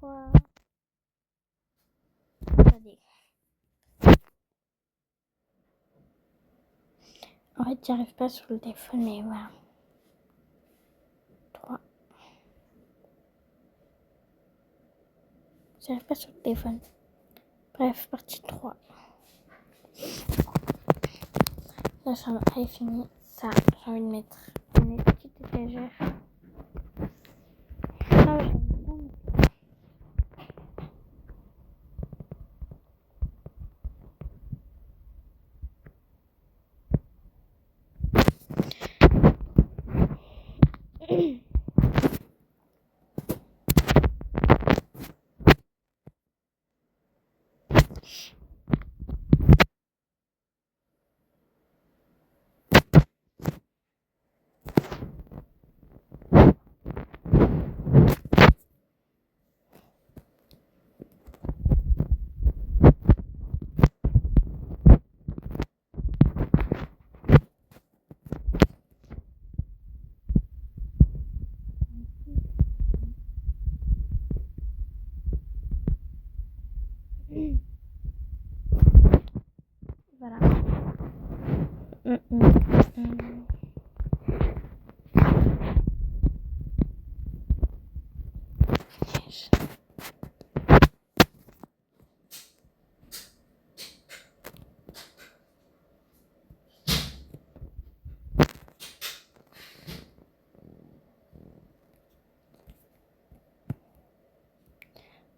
3. Attendez. En fait, j'arrive pas sur le téléphone, mais voilà. 3. J'arrive pas sur le téléphone. Bref, partie 3. La chambre est finie. Ça, j'ai envie de mettre une petite étagère. Ah ouais, voilà.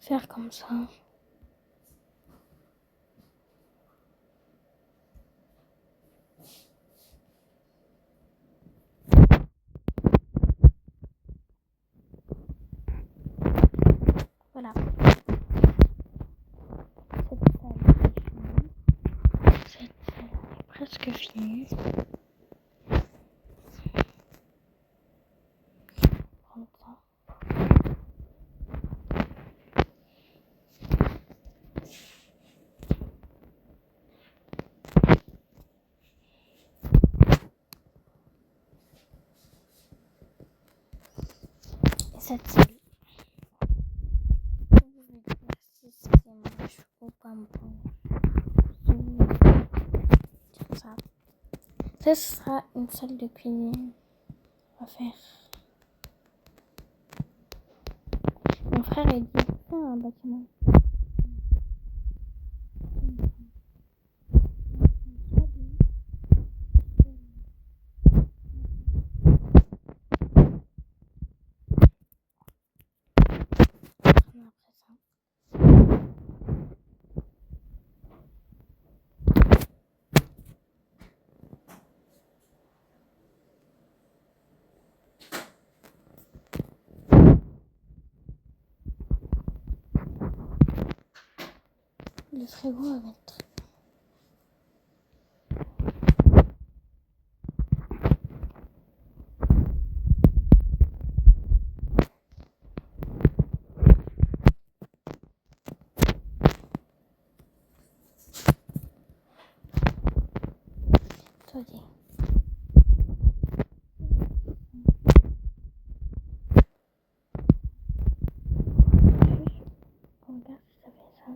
Faire comme ça. Voilà. Cette salle est presque finie. Prendre ça. Et cette salle. C'est moche ou pas ça. Ce sera une salle de cuisine. On va faire. Mon frère a dit ça un bâtiment. Après ça. Le frigo à mettre. Attendez. On regarde si ça fait ça.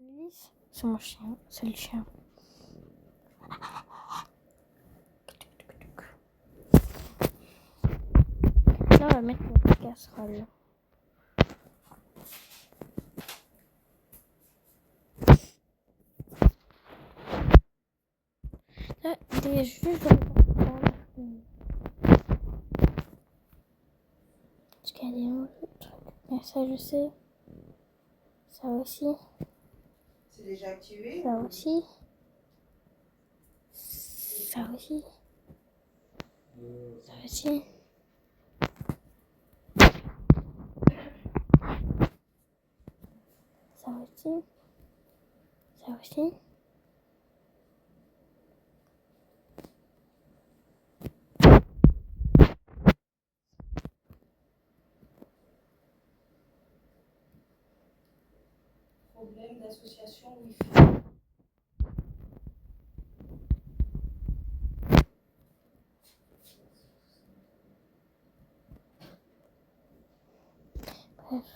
Ulysse, c'est mon chien, c'est le chien. Là, on va mettre notre casserole. Là, il est juste dans le casserole. Parce qu'il y a des autres trucs. Mais ça, je sais. Ça aussi. C'est déjà activé? Ça aussi. Ça aussi. Ça aussi. Ça aussi. Ça aussi. Problème d'association Wi-Fi. Bref.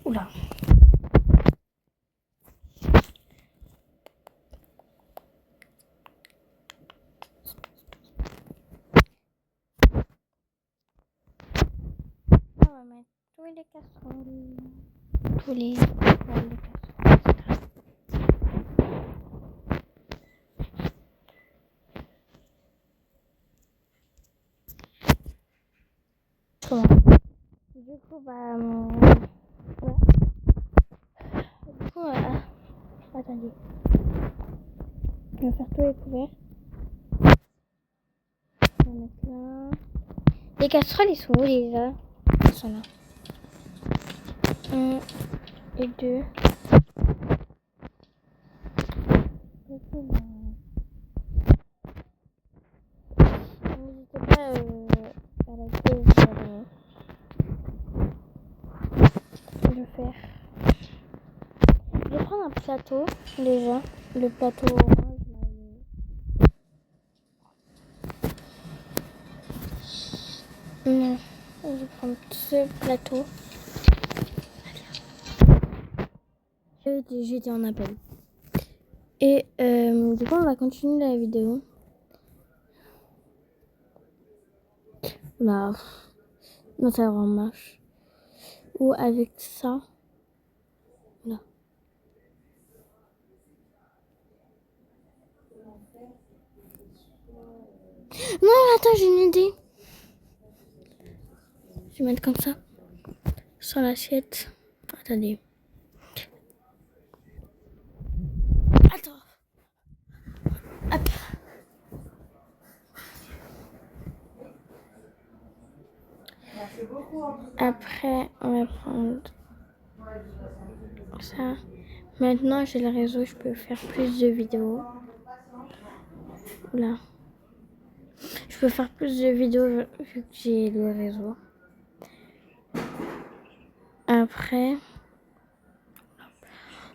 Oula. On va mettre tous les casseroles. Tous les casseroles. Comment? Du coup, bah. Ouais. Du coup, attendez. Je vais faire tous les couverts. On va mettre là. Les casseroles, ils sont où déjà? Ils sont là. 1 et 2. N'hésitez pas à liker et à abonner. Je vais faire. Je vais prendre un plateau déjà. Le plateau orange. Non, je vais prendre ce plateau. J'étais en appel. Et du coup, on va continuer la vidéo. Là, non, ça vraiment marche. Ou avec ça. Là. Non, attends, j'ai une idée. Je vais mettre comme ça. Sur l'assiette. Attendez. Attends. Hop. Après, on va prendre ça. Maintenant, j'ai le réseau, je peux faire plus de vidéos. Là. Je peux faire plus de vidéos vu que j'ai le réseau. Après,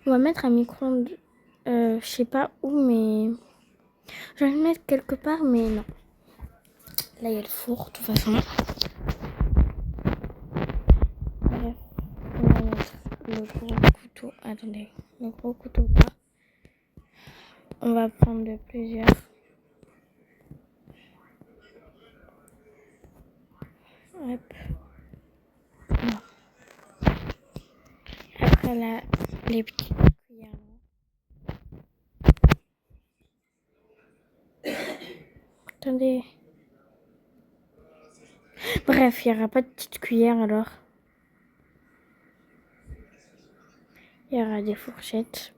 on va mettre un micro-ondes. Je sais pas où, mais je vais le mettre quelque part, mais non. Là, il y a le four, de toute façon. Bref, on va mettre le gros couteau. Attendez, le gros couteau là. On va prendre plusieurs. Hop. Non. Après là, les petites cuillères. Attendez. Bref, il n'y aura pas de petite cuillère alors. Il y aura des fourchettes.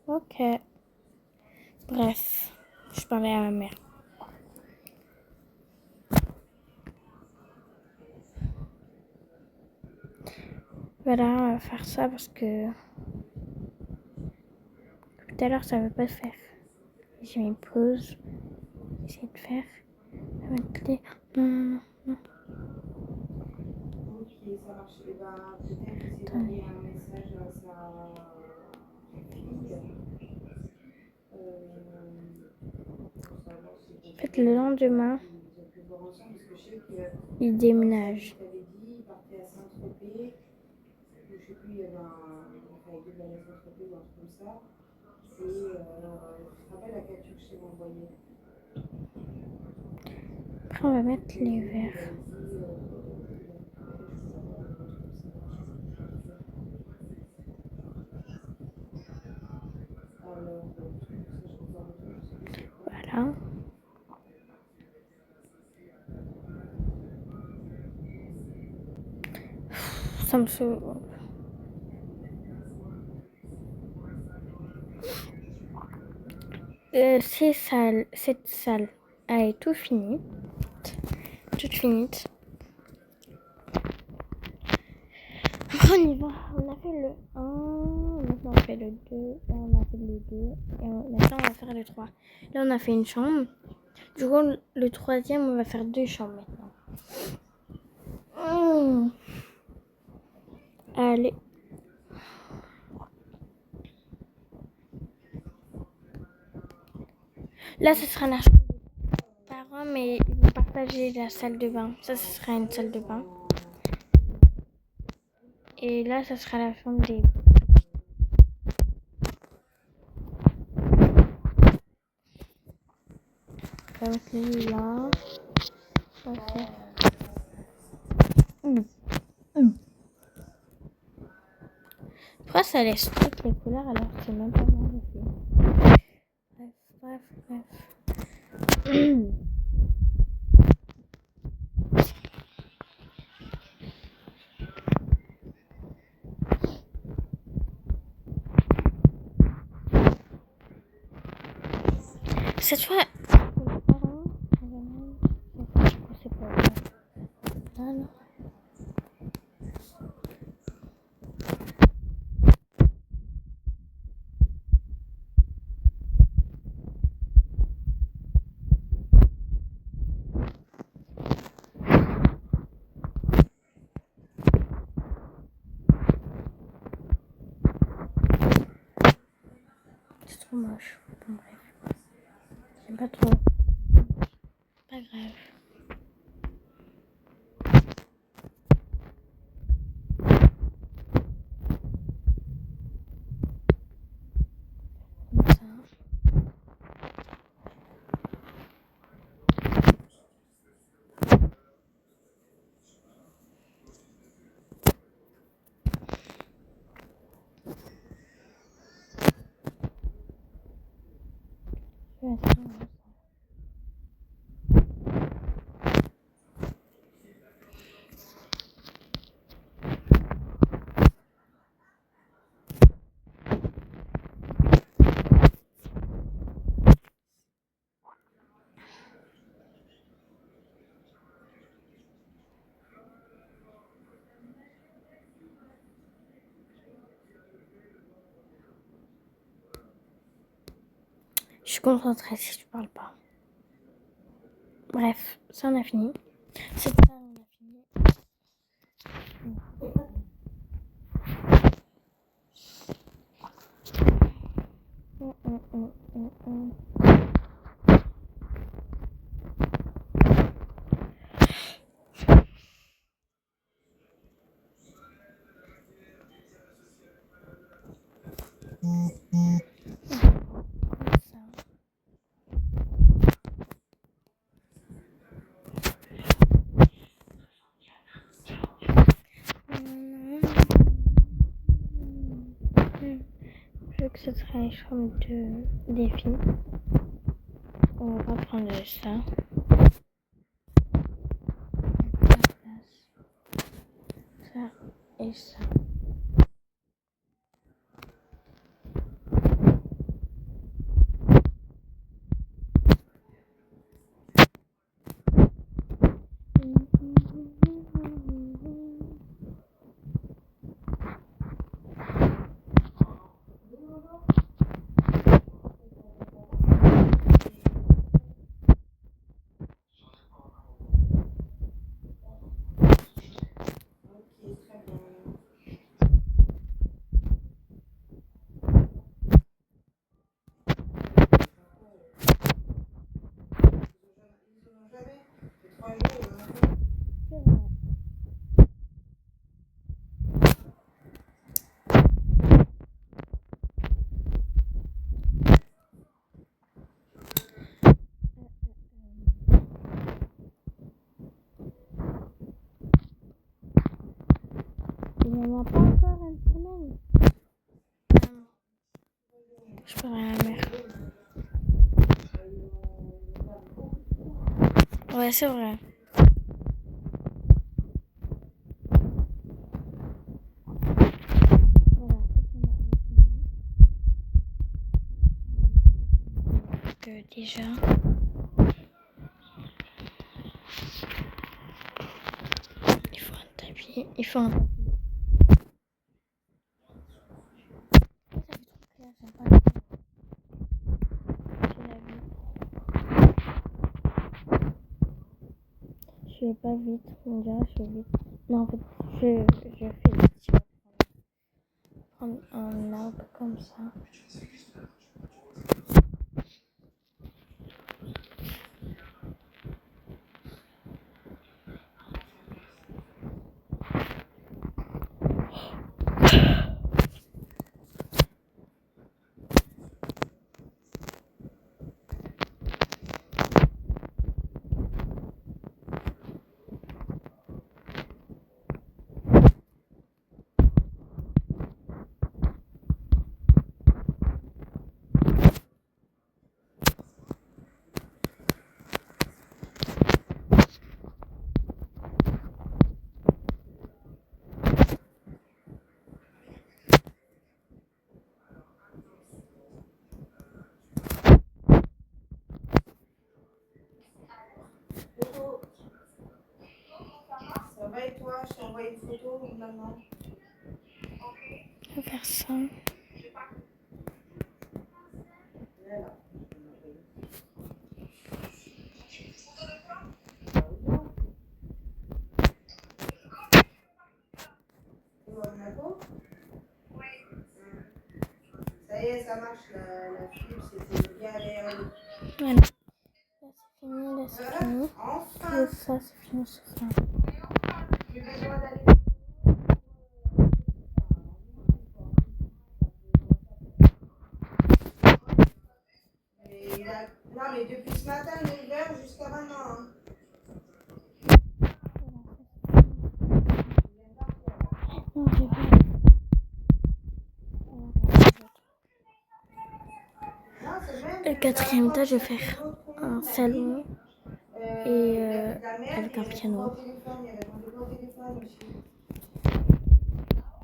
Ok. Bref, je parlais à ma mère. Voilà, on va faire ça parce que tout à l'heure ça ne veut pas faire. J'ai mis pause, j'essaie de faire. mettre les... Non. Ok, ça marche. Et ben, peut-être essayer d'envoyer un message à sa fille. Pour savoir si En fait, le lendemain, ils ont pu voir ensemble. Parce que je sais que il déménage. tu avais dit, il partait à Saint-Tropez. Je sais plus, il y avait enfin, il devait aller à Saint-Tropez ou un truc comme ça. Et tu te rappelles la capture que je t'ai envoyée? Après, on va mettre les verres. Voilà. Ça me saoule. Cette salle, elle est toute finie. On y va. On a fait le 1, maintenant on fait le 2, là on a fait le 2, et maintenant on va faire le 3. Là on a fait une chambre. Du coup, le troisième, on va faire 2 chambres maintenant. Allez. Là, ce sera la chambre des parents, mais ils vont partager la salle de bain. Ça, ce sera une salle de bain. Et là, ça sera la chambre des... On va mettre le lit là. On va faire... Pourquoi ça laisse toutes les couleurs alors que c'est même pas mal fait? Bref. Cette fois, c'est pas vrai. Voilà. C'est trop moche. Bon, bref. J'aime pas trop. Pas grave. Comme ça. Je vais mettre ça comme ça. Je suis concentrée si tu parles pas. Bref, ça on a fini. Cette salle on a fini. Vu que ce sera les chambres des filles, on va prendre ça. Ça et ça. a pas encore une semaine. Je ferai la mère. Ouais, c'est vrai. Voilà, que déjà. Il faut un tapis. Il faut un tapis. Je vais pas vite, on dirait je vais vite. Non, en fait, je fais vite. Je vais prendre un arbre comme ça. Photo. Ça va et toi? Je t'ai envoyé une photo, maman. Je vais faire ça. Voilà. Tu vois ma peau? Ça y est, ça marche, la fibre, c'était bien agréable. Voilà. Là, c'est fini. Enfin! Et ça, c'est fini, c'est ça. J'ai besoin d'aller. Non, mais depuis ce matin, 9h jusqu'à maintenant. Hein. Non, j'ai pas. Le quatrième étage, je vais faire un salon et avec un piano.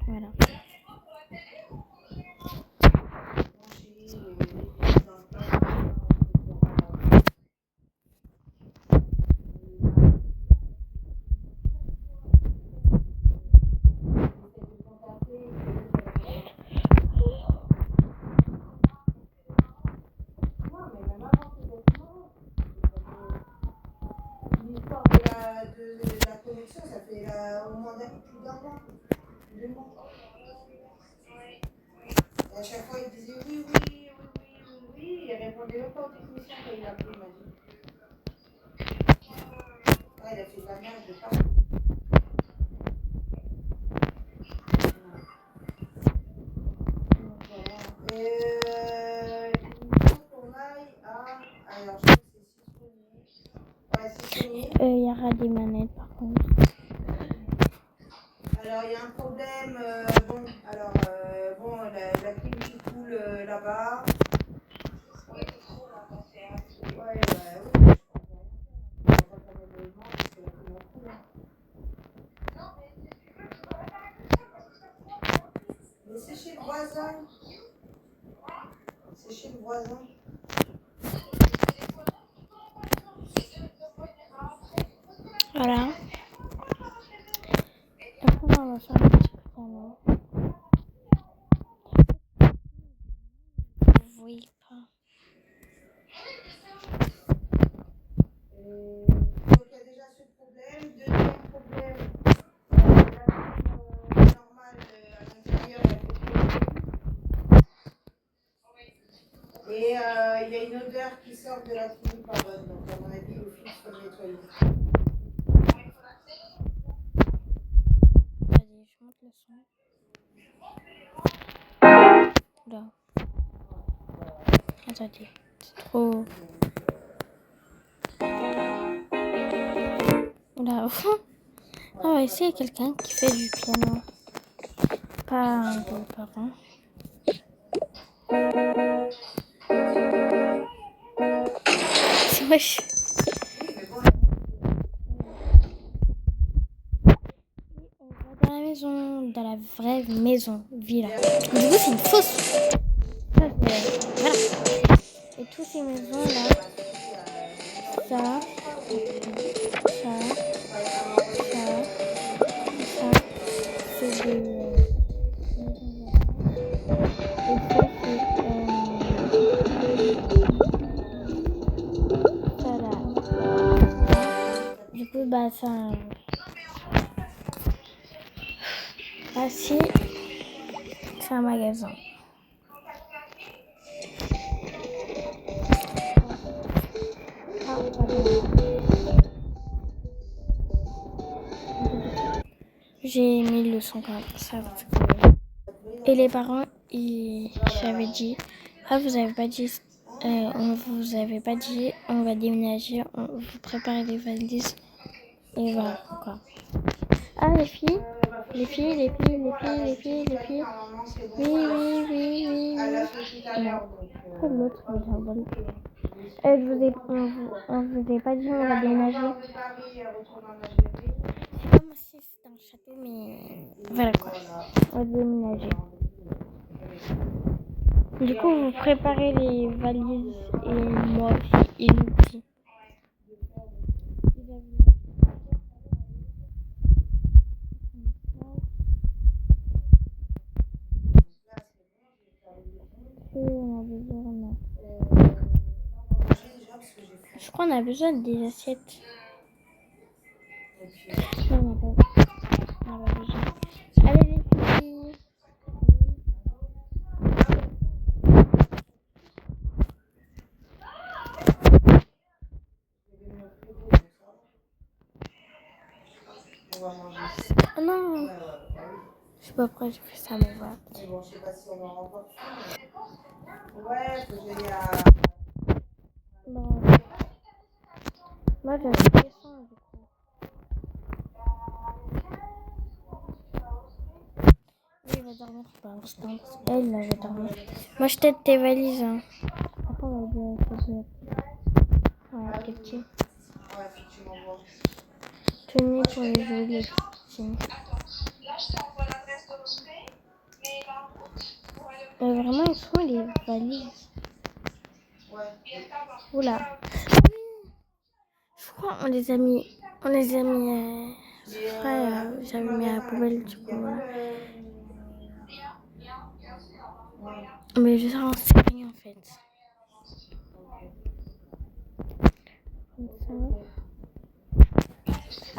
Voilà. De la connexion, ça fait au moins plus d'un mois, 2 mois. Et à chaque fois, il disait oui. Il répondait même pas au technicien quand il a appelé, il m'a dit. Ah, il a fait de la merde de partout. Il faut qu'on aille à. Alors, je crois que c'est Citronnier. Ouais, Il y aura des manettes par contre. Alors, il y a un problème. La clim qui coule là-bas. Ouais, oui. Mais c'est chez le voisin. C'est chez le voisin. Voilà. Après, on va faire un petit piano. Vous voyez pas. Donc, il y a déjà ce problème. Deuxième problème, la clim normale à l'intérieur, elle fait trop. Et il y a une odeur qui sort de la clim pas bonne. Donc, à mon avis, le fil faut le nettoyer. Vas-y, je monte le son. Là. Attendez, c'est trop. Là, on va essayer quelqu'un qui fait du piano. pas un beau-parent. C'est moche. On va dans la maison, dans la vraie maison, villa. Du coup, c'est une fausse. Ça, voilà. Et toutes ces maisons-là, ça, c'est des maisons. Et ça, c'est ça là. Du coup, bah, ça. Ah, si, c'est un magasin. Ah, pardon. J'ai mis le son quand même. Ça, et les parents, j'avais dit, ah, vous avez pas dit, on vous avait pas dit, on va déménager, on vous prépare les valises. Et voilà, quoi. Ah, les filles. Oui. Non. Pourquoi l'autre, il s'envole? On vous a pas dit, on va déménager. C'est comme si c'était un château, mais voilà quoi. On va déménager. Du coup, vous préparez les valises et moi aussi, et nous aussi. On a besoin, je crois qu'on a besoin des assiettes. Non, on n'a pas besoin. Allez les filles. Oh non. Je sais pas pourquoi j'ai fait ça, mais voilà. Mais bon, je sais pas si on aura encore faim. Ouais, faut que j'aille à... Non. Moi, j'avais des questions, du coup. Oui, il va dormir pour l'instant. Elle, là, va dormir. Moi, je t'aide tes valises. Hein. Après, on va dire ouais, tes petits. Ouais, effectivement. Tenez pour les jouer, les petits. Vraiment, ils sont les valises. Ouais. Oula. Je crois qu'on les a mis. On les a mis. J'avais mis à la poubelle du coup. Voilà. Mais je sais rien en fait. Comme ça.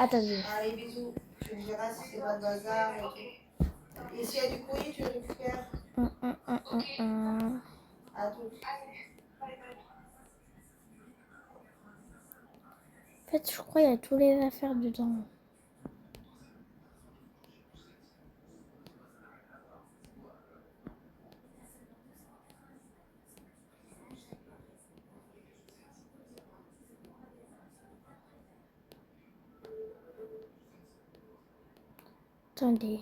Attendez. Allez, bisous. Tu me diras si c'est pas le bazar et tout. Et s'il y a du courrier, tu le récupères. À tout. En fait, je crois qu'il y a toutes les affaires dedans. Attendez.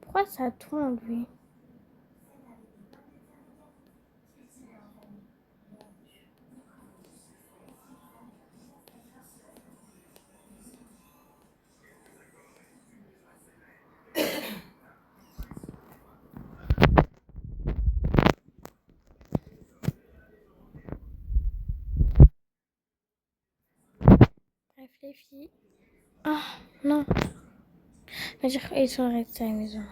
Pourquoi ça tourne lui? Bref, les filles. Ah, non. Ils sont restés à la maison.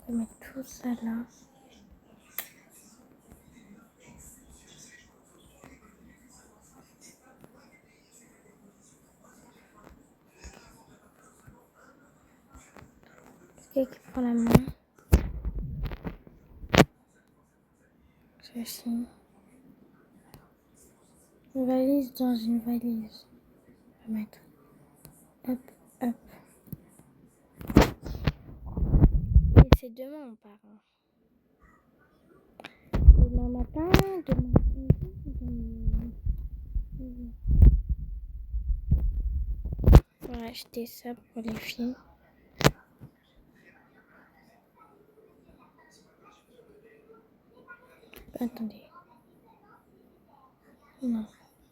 On va mettre tout ça là. Quelqu'un qui prend la main. Ceci. Une valise dans une valise. On va mettre. Hop, c'est demain on part. Hein. Demain matin, demain après-midi, on va acheter ça pour les filles. Attendez. Non.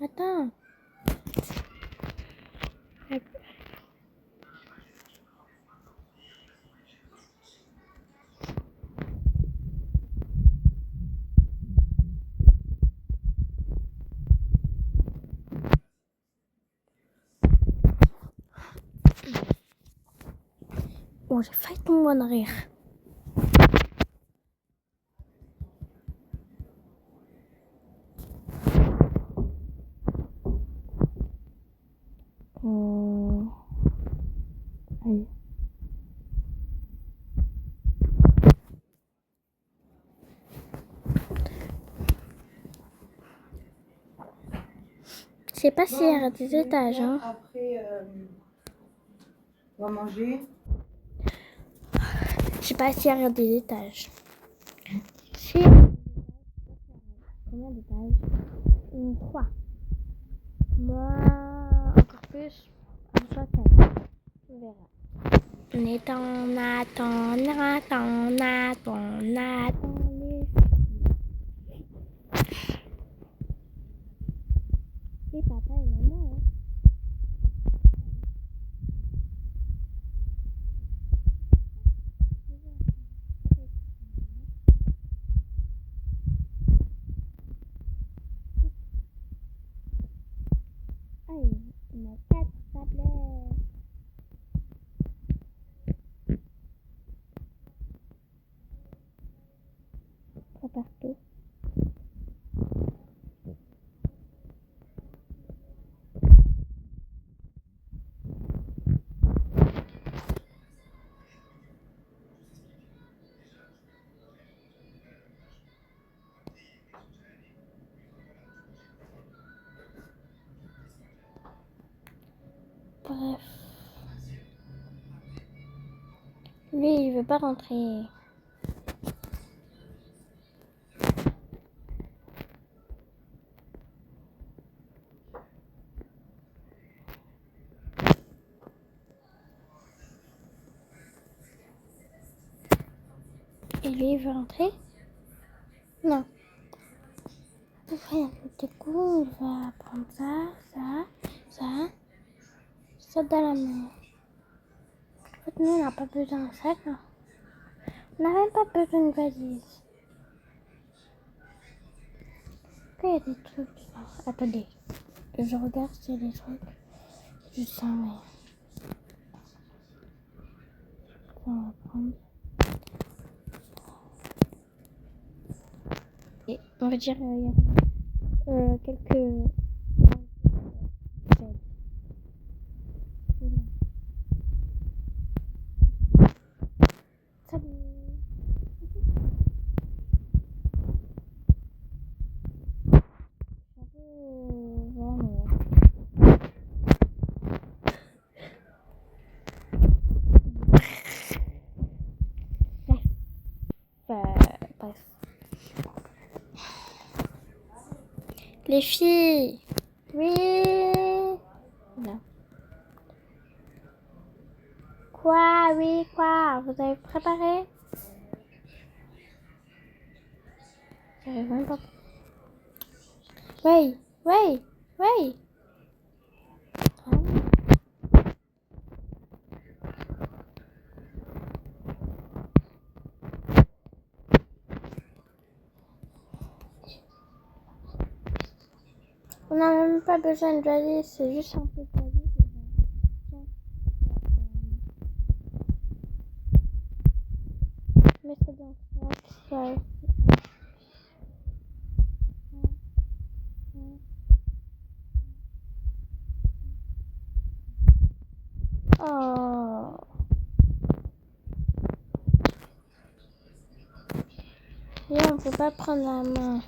Attends. Oh, j'ai failli tomber en arrière. Allez. Je sais pas s'il y a des étages. Hein. Après, on va manger. Je sais pas s'il y a des étages. Si. Combien d'étages? 3. Moi, encore plus. Soit 4. On verra. On est en attend les et papa et maman. Hein. Allez, on a 4 tablettes. Pas partout. Bref. Lui, il veut pas rentrer. Et lui, il veut rentrer? Non. Pour faire un petit coup, il va prendre ça dans la main. En fait, nous, on n'a pas besoin d'un sac. Hein. On n'a même pas besoin d'une valise. Après, il y a des trucs dedans. Attendez. Je regarde s'il y a des trucs. Je sens, mais... Ça, on va prendre. Et on va dire, il y a quelques... Salut. Bref. Les filles. Oui. Non. Quoi? Oui, quoi? Vous avez préparé? J'arrive même pas. Oui. On n'a même pas besoin de valise, c'est juste un peu de valise. Mais c'est bien. Ouais. Oh. Et on peut pas prendre la main.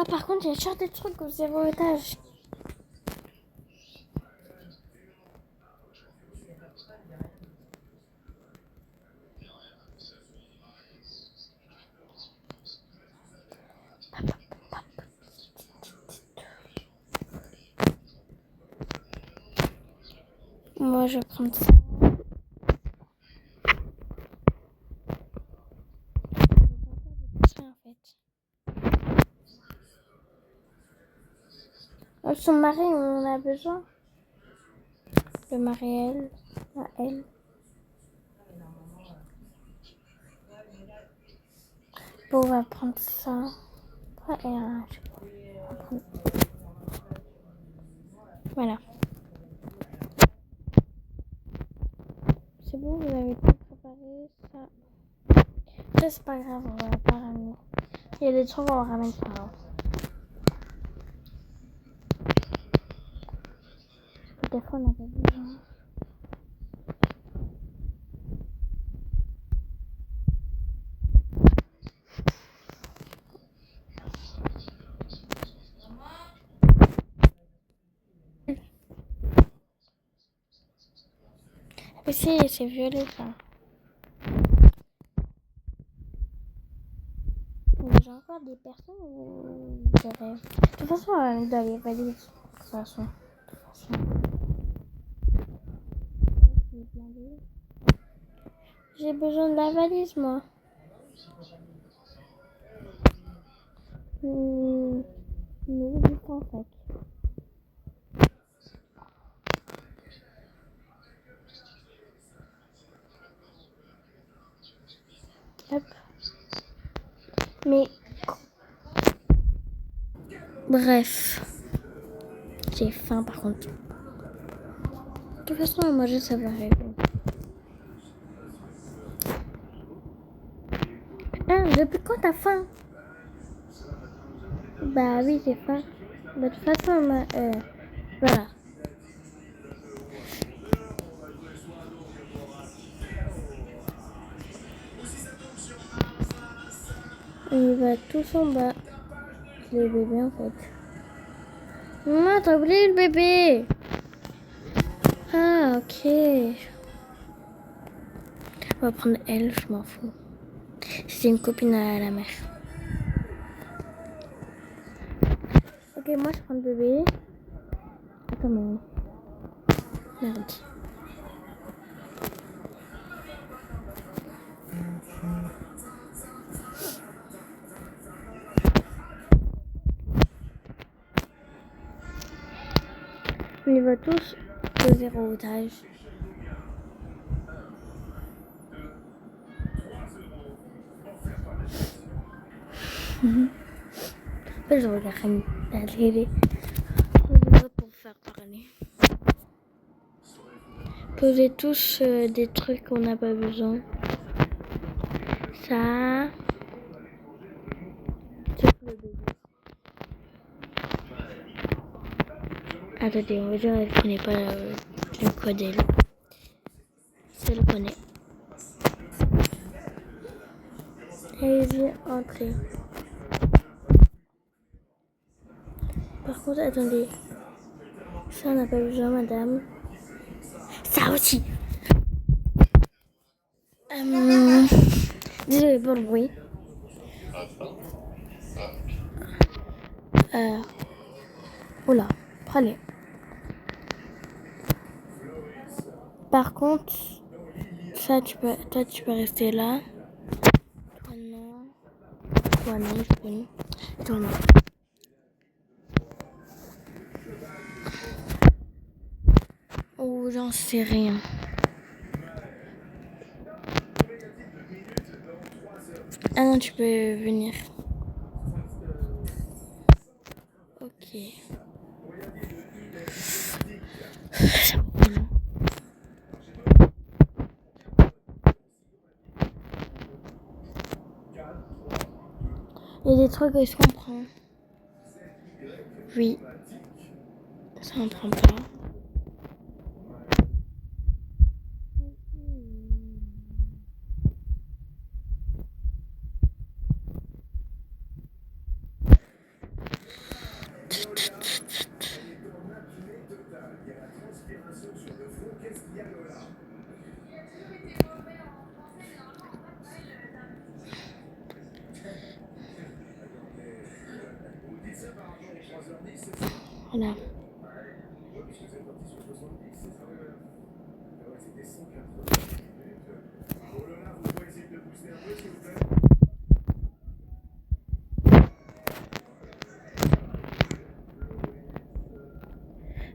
par contre, il y a toujours des trucs au 0 étage. Moi, je vais prendre ça. En fait. Son mari, on en a besoin. Le mari, elle. À elle. Bon, on va prendre ça. Ouais, et je sais pas. On va prendre... Voilà. C'est bon, vous avez tout préparé ça. Ça, c'est pas grave, on va pas ramener. Il y a des trucs, on ramène pas. Hein. Des fois, on n'a pas besoin. Mais si, c'est violet, ça. J'ai encore des personnes ou des rêves. De toute façon, on va mettre dans les valises. De toute façon. J'ai besoin de la valise, moi. Mais du temps, en fait. Hop. Mais... Bref. J'ai faim, par contre. De toute façon, à manger, ça va arriver. Ah, depuis quand t'as faim? Bah oui, j'ai faim. Bah, de toute façon, voilà. On y va tous en bas. Le bébé, en fait. Maman, t'as oublié le bébé? Ah, ok. On va prendre elle, je m'en fous. C'est une copine à la mère. Ok, moi je prends le bébé. Attends, mais... Merde. On y va tous au 0 étage. En fait, je regarde la télé. Pour faire parler. Posez tous des trucs qu'on n'a pas besoin. Ça. Attendez, on va dire qu'elle ne connaît pas le code elle. Si elle connaît. Allez-y, entrez. Par contre, attendez. Ça, on n'a pas besoin, madame. Ça aussi. Désolé pour le bruit. Oula, prenez. Par contre, ça, toi, tu peux rester là. Toi, non. Toi, non, je peux. Toi, non. Oh, j'en sais rien. Ah non, tu peux venir. Ok. Il y a des trucs que je comprends. Oui. Ça, on prend pas. Voilà.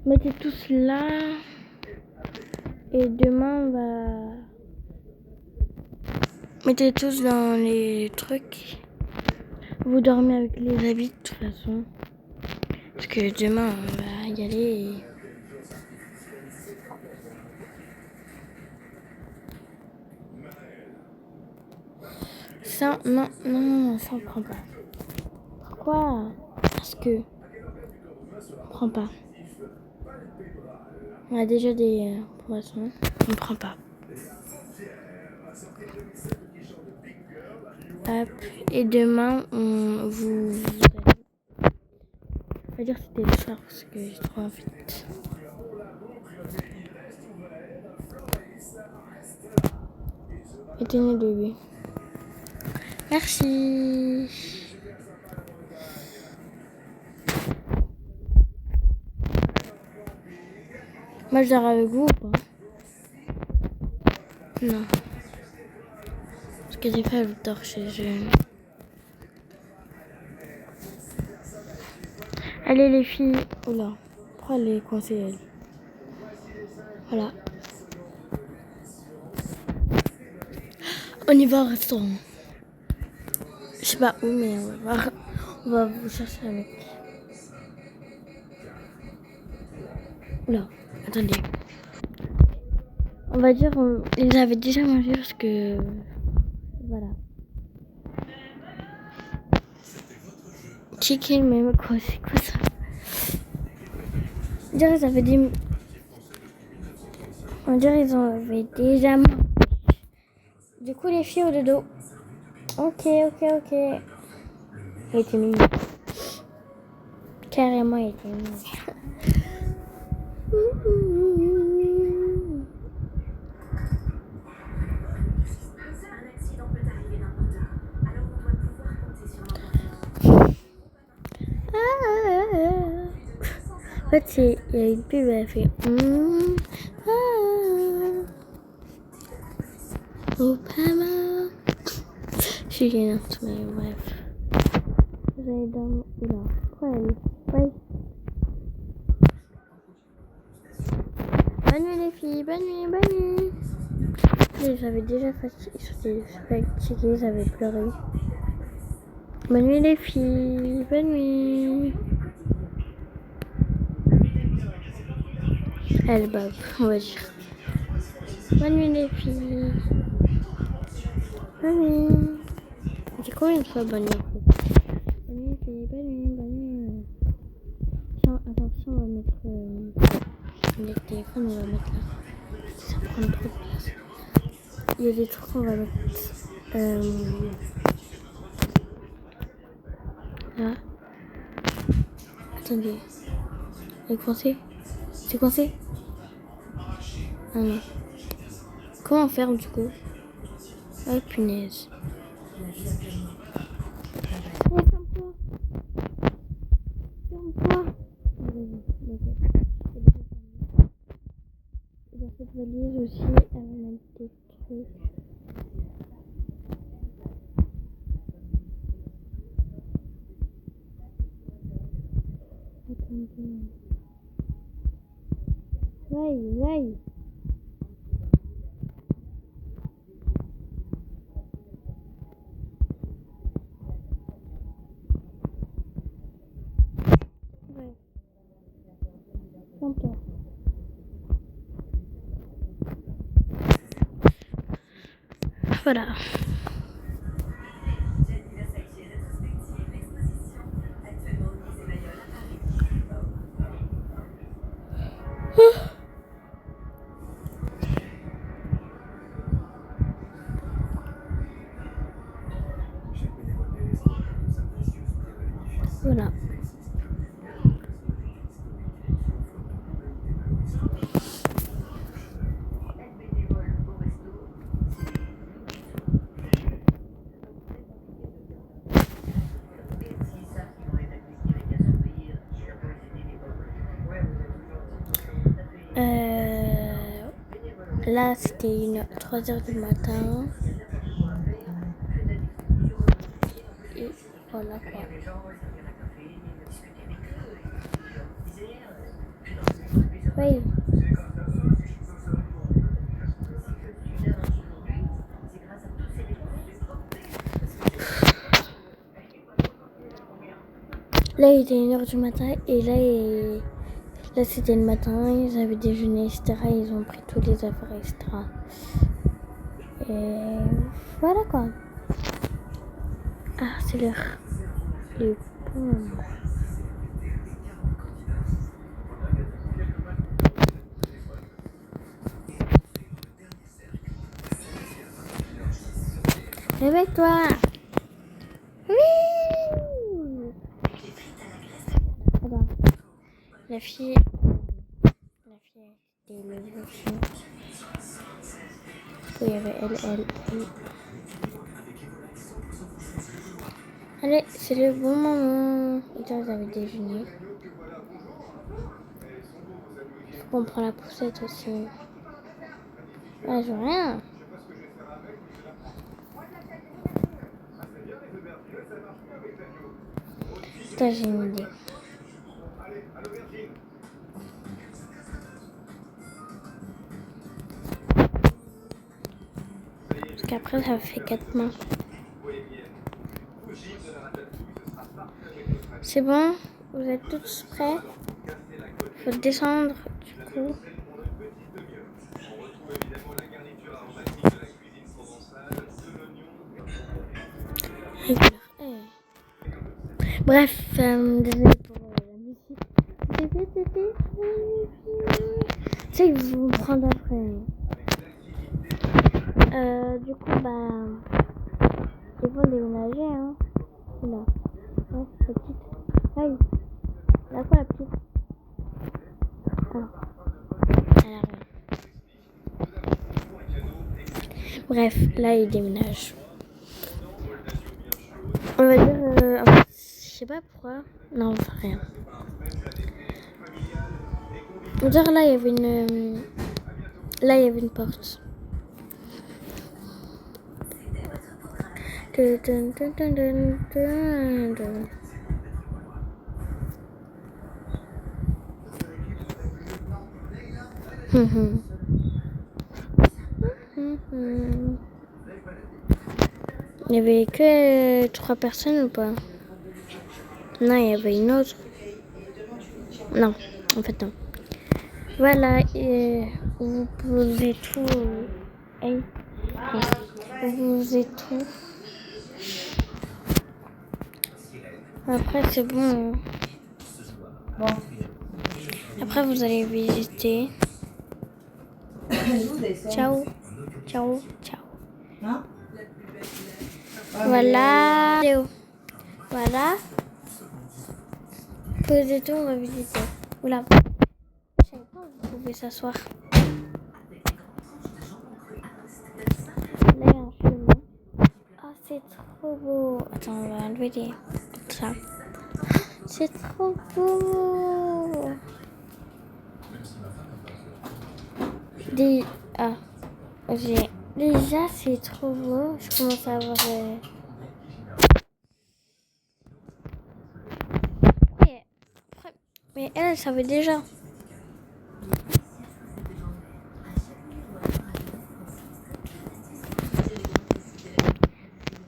Mettez tous là. Et demain, on va... Mettez tous dans les trucs. Vous dormez avec les habits de toute façon. Parce que demain, on va y aller. Et... Ça, non, ça on prend pas. Pourquoi? Parce que... On prend pas. On a déjà des poissons. On prend pas. Hop. Et demain, vous allez... On va dire que c'était le soir parce que j'ai trop envie. Éteignez le bébé. Merci. Moi, je dors avec vous ou pas? Non. Parce que des fois, je dors chez eux. Allez, les filles. Oula. Pourquoi elle est coincée, elle? Voilà. On y va au restaurant. Je sais pas où, mais on va vous chercher avec. Oula. Attendez. On va dire, ils avaient déjà mangé parce que... Voilà. Chicken, mais quoi, c'est quoi ça? On dirait qu'ils avaient dit... On dirait qu'ils avaient déjà mangé. Du coup, les filles au dodo. Ok. Il était mignon. Carrément, il était mignon. En fait, il y a une pub, elle fait Obama. Je suis gênante, mais bref. Vous allez dormir. Oula, pourquoi elle est... Ouais. Bonne nuit les filles, bonne nuit. Ils avaient déjà fatigué, ils avaient pleuré. Bonne nuit les filles, bonne nuit. Elle bave, on va dire. Bonne nuit les filles. Bonne nuit. C'est combien de fois bonne nuit? Bonne nuit les filles, bonne nuit. Tiens, attention, on va mettre les téléphones, on va mettre là. Ça prend trop de place. Il y a des trucs qu'on va mettre là. Attendez. Elle est coincée? C'est coincé? Ah non. Comment faire du coup? Oh punaise. Oh, ferme-toi. Et dans cette valise aussi, elle va mettre des trucs. Attendez. Ouais. Ferme-toi. Voilà. Voilà. Là, c'était 3h du matin. Et voilà quoi. Oui. Là, il était 1h du matin et là c'était le matin, ils avaient déjeuné, etc. Ils ont pris toutes les affaires, etc. Et voilà quoi. Ah, c'est l'heure. Les boum. Réveille-toi. Oui. Attends. La fille était levée aussi. Oui, il y avait elle. Allez, c'est le bon moment. Ils avaient déjeuné. On prend la poussette aussi. Ah, je veux rien. Putain, j'ai une idée. Parce qu'après, ça fait 4 mains. C'est bon? Vous êtes tous prêts? Faut descendre, du coup. Bref, désolé pour la musique. Tu sais, ils vont prendre après. Du coup, ils vont déménager, hein. Là. Ouais, la petite. Aïe. La quoi, la petite? Ah. Elle a rien. Bref, là, ils déménagent. On va dire, en fait, je sais pas pourquoi. Non, enfin, rien. On va dire, là, il y avait une porte. Il y avait que 3 personnes ou pas? Non, il y avait une autre. Non, en fait non. Voilà, et vous posez tout. Hey. Vous posez tout. Après c'est bon. Bon. Après vous allez visiter. Ciao. Ciao. Ciao. Hein? Voilà. Voilà. Posez tout, on va visiter. Oula. Je savais pas où vous pouvez s'asseoir. Là, il y a un chemin. Oh, c'est trop beau. Attends, on va enlever ça. C'est trop beau. Déjà, c'est trop beau. Je commence à avoir... Mais elle savait déjà.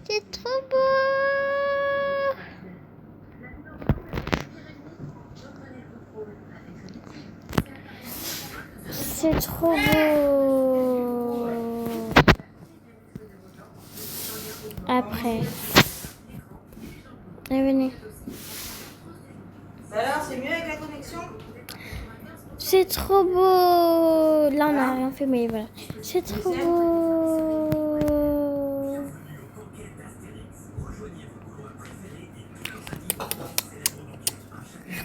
C'est trop beau. C'est trop beau. Après. Allez, venez. Alors, c'est mieux avec la connexion? C'est trop beau. Là, on n'a rien fait, mais voilà. C'est trop beau.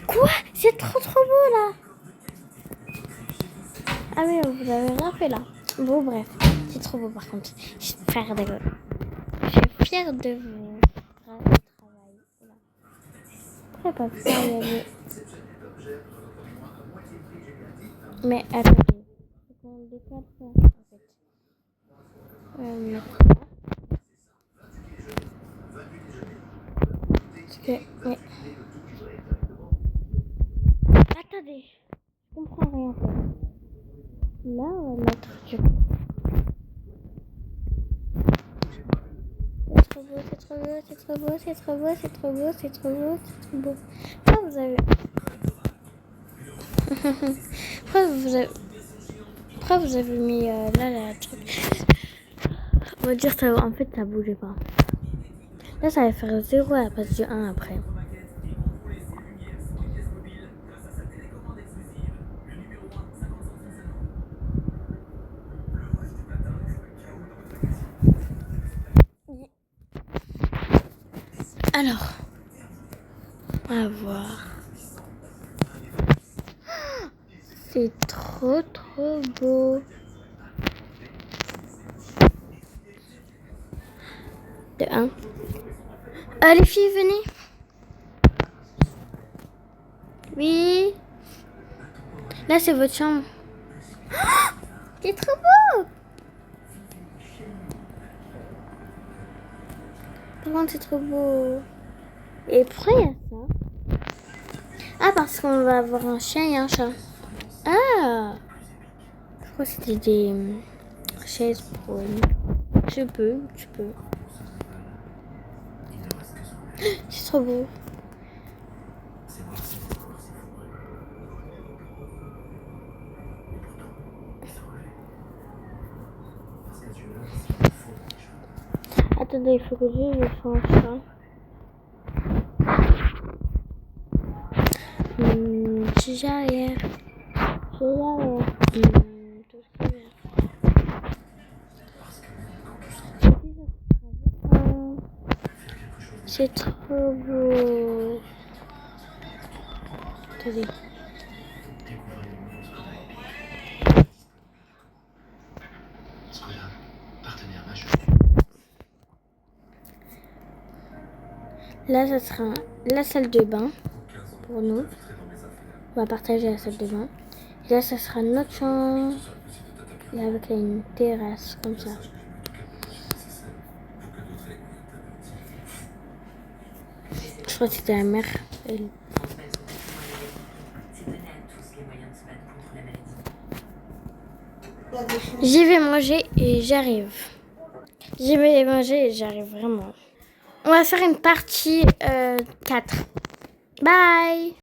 Quoi? C'est trop beau, là. Ah oui, vous avez rien fait, là. Bon, bref. C'est trop beau, par contre. Je suis fière de vous. Je suis fière de vous. Bravo, travail. Voilà. Après, pas pouvoir y aller. Mais attendez. Faut qu'on décale ça, en fait. Mettre ça. Parce que, ouais. Attendez. Je comprends rien, en fait. Là, on va mettre du coup. C'est trop beau, c'est trop beau, c'est trop beau, c'est trop beau, c'est trop beau, c'est trop beau, c'est trop beau. Pourquoi vous avez... Pourquoi vous avez mis là la truc? On va dire ça, en fait ça bougeait pas. Là ça va faire 0 à la place du 1 après. Alors, on va voir. C'est trop beau. De 1. Les filles, venez. Oui. Là, c'est votre chambre. C'est trop beau. Par contre, c'est trop beau. Et pourquoi il y a ça? Ah, parce qu'on va avoir un chien et un chat. Ah. Je crois que c'était des chaises pour... Tu peux. C'est trop beau. Attendez, il faut que je change ça. J'arrive. C'est trop beau. Attendez. Là, ça sera la salle de bain pour nous. On va partager la salle de bain. Et là, ça sera notre chambre. Et avec là, une terrasse comme ça. Je crois que c'était la mer. J'y vais manger et j'arrive. J'y vais manger et j'arrive vraiment. On va faire une partie 4. Bye!